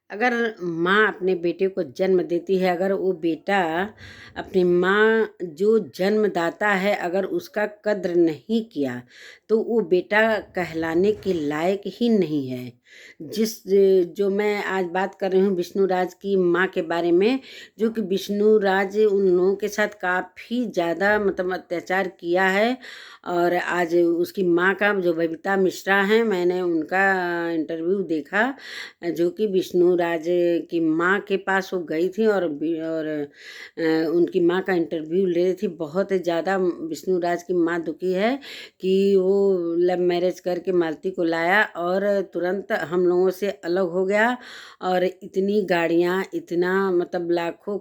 अगर माँ अपने बेटे को जन्म देती है, अगर वो बेटा अपनी माँ जो जन्मदाता है अगर उसका कद्र नहीं किया तो वो बेटा कहलाने के लायक ही नहीं है। जिस जो मैं आज बात कर रही हूँ विष्णुराज की माँ के बारे में, जो कि विष्णुराज उन लोगों के साथ काफ़ी ज़्यादा मतलब अत्याचार किया है। और आज उसकी माँ का जो बबीता मिश्रा हैं, मैंने उनका इंटरव्यू देखा, जो कि विष्णुराज की माँ के पास वो गई थी उनकी माँ का इंटरव्यू ले रही थी। बहुत ज़्यादा विष्णुराज की माँ दुखी है कि वो लव मैरिज करके मालती को लाया और तुरंत हम लोगों से अलग हो गया। और इतनी गाड़ियाँ, इतना मतलब लाखों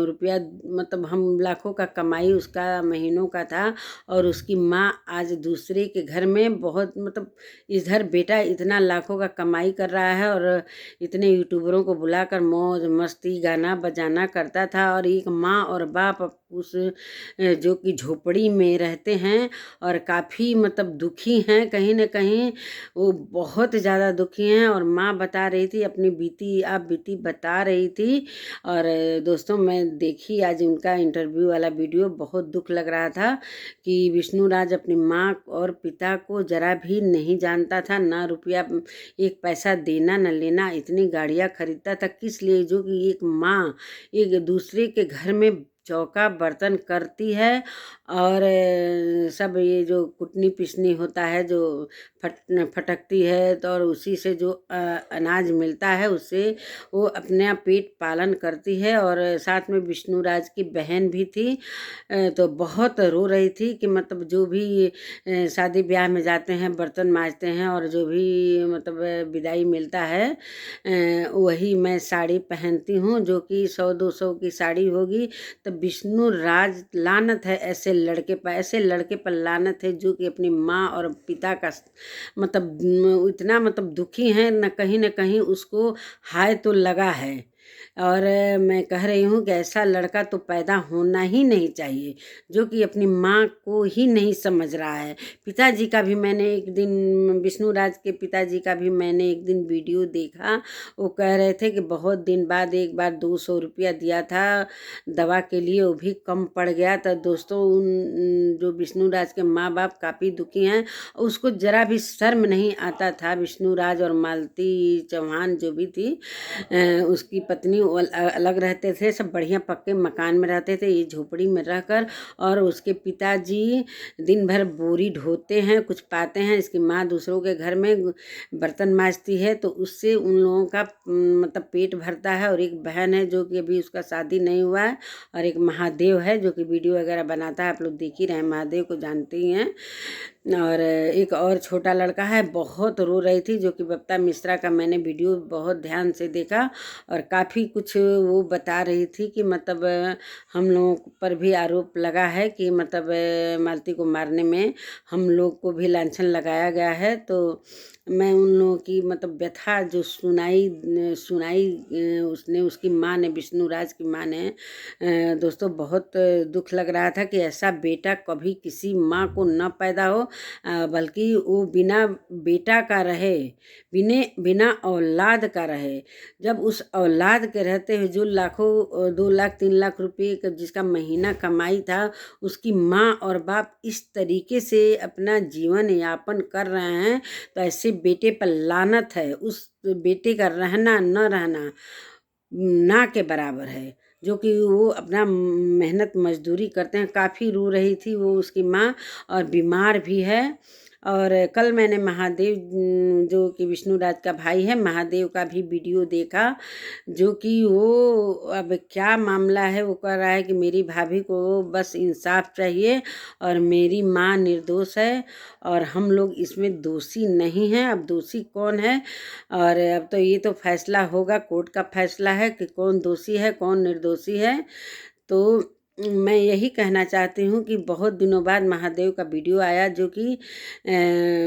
रुपया, मतलब हम लाखों का कमाई उसका महीनों का था। और उसकी माँ आज दूसरे के घर में बहुत मतलब इधर बेटा इतना लाखों का कमाई कर रहा है और इतने यूट्यूबरों को बुलाकर मौज मस्ती गाना बजाना करता था। और एक माँ और बाप उस जो कि झोपड़ी में रहते हैं और काफ़ी मतलब दुखी हैं, कहीं ना कहीं वो बहुत ज़्यादा दुखी हैं। और माँ बता रही थी अपनी बीती, आप बीती बता रही थी। और दोस्तों मैं देखी आज उनका इंटरव्यू वाला वीडियो, बहुत दुख लग रहा था कि विष्णुराज अपनी माँ और पिता को जरा भी नहीं जानता था, ना रुपया एक पैसा देना न लेना, इतनी गाड़ियाँ खरीदता था किस लिए, जो कि एक माँ एक दूसरे के घर में चौका बर्तन करती है। और सब ये जो कुटनी पिसनी होता है जो फटकती है, तो और उसी से जो अनाज मिलता है उससे वो अपना पेट पालन करती है। और साथ में विष्णुराज की बहन भी थी। तो बहुत रो रही थी कि मतलब जो भी शादी ब्याह में जाते हैं बर्तन मांजते हैं और जो भी मतलब विदाई मिलता है वही मैं साड़ी पहनती हूँ, जो कि 100-200 की साड़ी होगी। तो विष्णुराज लानत है ऐसे लड़के पर, ऐसे लड़के पर लानत है जो कि अपनी माँ और पिता का मतलब इतना मतलब दुखी हैं, न कहीं उसको हाय तो लगा है। और मैं कह रही हूँ कि ऐसा लड़का तो पैदा होना ही नहीं चाहिए, जो कि अपनी माँ को ही नहीं समझ रहा है। पिताजी का भी मैंने एक दिन, विष्णुराज के पिताजी का भी मैंने एक दिन वीडियो देखा। वो कह रहे थे कि बहुत दिन बाद एक बार 200 रुपया दिया था दवा के लिए, वो भी कम पड़ गया। तो दोस्तों उन जो विष्णुराज के माँ बाप काफ़ी दुखी हैं। उसको जरा भी शर्म नहीं आता था। विष्णुराज और मालती चौहान जो भी थी उसकी पत्नी, वो अलग रहते थे, सब बढ़िया पक्के मकान में रहते थे, ये झोपड़ी में रहकर। और उसके पिताजी दिन भर बोरी ढोते हैं, कुछ पाते हैं। इसकी माँ दूसरों के घर में बर्तन मांजती है, तो उससे उन लोगों का मतलब पेट भरता है। और एक बहन है जो कि अभी उसका शादी नहीं हुआ है। और एक महादेव है जो कि वीडियो वगैरह बनाता है, आप लोग देख ही रहे हैं, महादेव को जानते ही हैं। और एक और छोटा लड़का है, बहुत रो रही थी, जो कि बबीता मिश्रा का मैंने वीडियो बहुत ध्यान से देखा। और काफ़ी कुछ वो बता रही थी कि मतलब हम लोगों पर भी आरोप लगा है कि मतलब मालती को मारने में हम लोग को भी लांछन लगाया गया है। तो मैं उन लोगों की मतलब व्यथा जो सुनाई सुनाई उसने, उसकी माँ ने, विष्णुराज की माँ ने, दोस्तों बहुत दुख लग रहा था कि ऐसा बेटा कभी किसी माँ को न पैदा हो, बल्कि वो बिना बेटा का रहे, बिना औलाद का रहे। जब उस औलाद के रहते हुए जो लाखों 2 लाख 3 लाख रुपए का जिसका महीना कमाई था, उसकी माँ और बाप इस तरीके से अपना जीवन यापन कर रहे हैं, तो ऐसे बेटे पर लानत है। उस बेटे का रहना न रहना ना के बराबर है, जो कि वो अपना मेहनत मजदूरी करते हैं। काफ़ी रो रही थी वो उसकी माँ, और बीमार भी है। और कल मैंने महादेव जो कि विष्णुराज का भाई है, महादेव का भी वीडियो देखा, जो कि वो अब क्या मामला है, वो कह रहा है कि मेरी भाभी को बस इंसाफ चाहिए और मेरी माँ निर्दोष है और हम लोग इसमें दोषी नहीं हैं। अब दोषी कौन है, और अब तो ये तो फैसला होगा, कोर्ट का फैसला है कि कौन दोषी है कौन निर्दोषी है। तो मैं यही कहना चाहती हूँ कि बहुत दिनों बाद महादेव का वीडियो आया, जो कि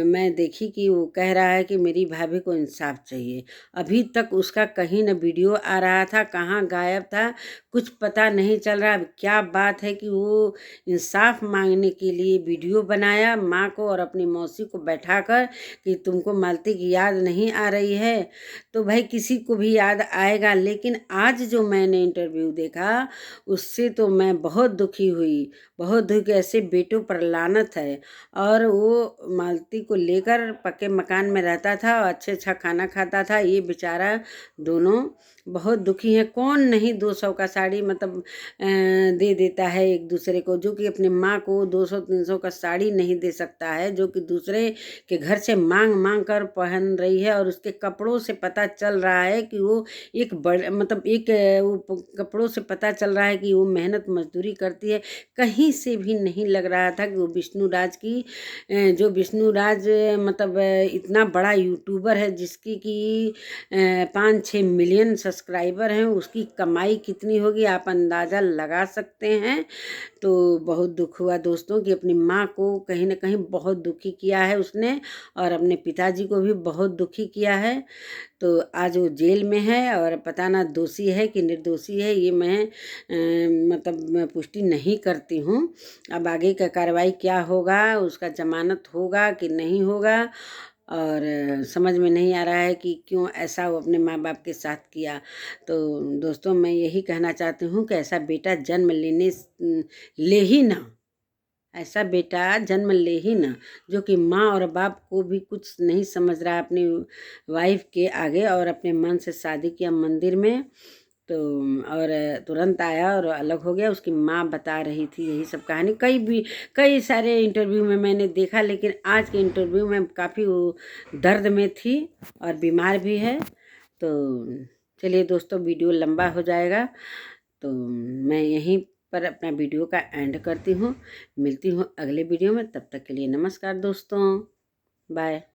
मैं देखी कि वो कह रहा है कि मेरी भाभी को इंसाफ चाहिए। अभी तक उसका कहीं न वीडियो आ रहा था, कहाँ गायब था, कुछ पता नहीं चल रहा। अब क्या बात है कि वो इंसाफ मांगने के लिए वीडियो बनाया माँ को और अपनी मौसी को बैठाकर कि तुमको मालती की याद नहीं आ रही है। तो भाई किसी को भी याद आएगा, लेकिन आज जो मैंने इंटरव्यू देखा उससे तो मैं बहुत दुखी हुई, बहुत दुखी। ऐसे बेटों पर लानत है। और वो मालती को लेकर पक्के मकान में रहता था और अच्छा खाना खाता था। ये बेचारा दोनों बहुत दुखी हैं। कौन नहीं 200 का साड़ी मतलब दे देता है एक दूसरे को, जो कि अपनी माँ को 200-300 का साड़ी नहीं दे सकता है, जो कि दूसरे के घर से मांग मांग कर पहन रही है। और उसके कपड़ों से पता चल रहा है कि वो एक बड़ मतलब एक वो कपड़ों से पता चल रहा है कि वो मेहनत मजदूरी करती है। कहीं से भी नहीं लग रहा था कि वो विष्णु राज की जो विष्णु राज मतलब इतना बड़ा यूट्यूबर है, जिसकी कि 5-6 मिलियन सब्सक्राइबर हैं, उसकी कमाई कितनी होगी आप अंदाज़ा लगा सकते हैं। तो बहुत दुख हुआ दोस्तों कि अपनी माँ को कहीं न कहीं बहुत दुखी किया है उसने, और अपने पिताजी को भी बहुत दुखी किया है। तो आज वो जेल में है और पता ना दोषी है कि निर्दोषी है, ये मैं मतलब मैं पुष्टि नहीं करती हूँ। अब आगे का कार्रवाई क्या होगा, उसका ज़मानत होगा कि नहीं होगा, और समझ में नहीं आ रहा है कि क्यों ऐसा वो अपने माँ बाप के साथ किया। तो दोस्तों मैं यही कहना चाहती हूँ कि ऐसा बेटा जन्म ले ही ना, ऐसा बेटा जन्म ले ही ना, जो कि माँ और बाप को भी कुछ नहीं समझ रहा है अपनी वाइफ के आगे, और अपने मन से शादी किया मंदिर में। तो और तुरंत आया और अलग हो गया। उसकी माँ बता रही थी यही सब कहानी। कई सारे इंटरव्यू में मैंने देखा, लेकिन आज के इंटरव्यू में काफ़ी वो दर्द में थी और बीमार भी है। तो चलिए दोस्तों, वीडियो लंबा हो जाएगा, तो मैं यहीं पर अपना वीडियो का एंड करती हूँ। मिलती हूँ अगले वीडियो में, तब तक के लिए नमस्कार दोस्तों, बाय।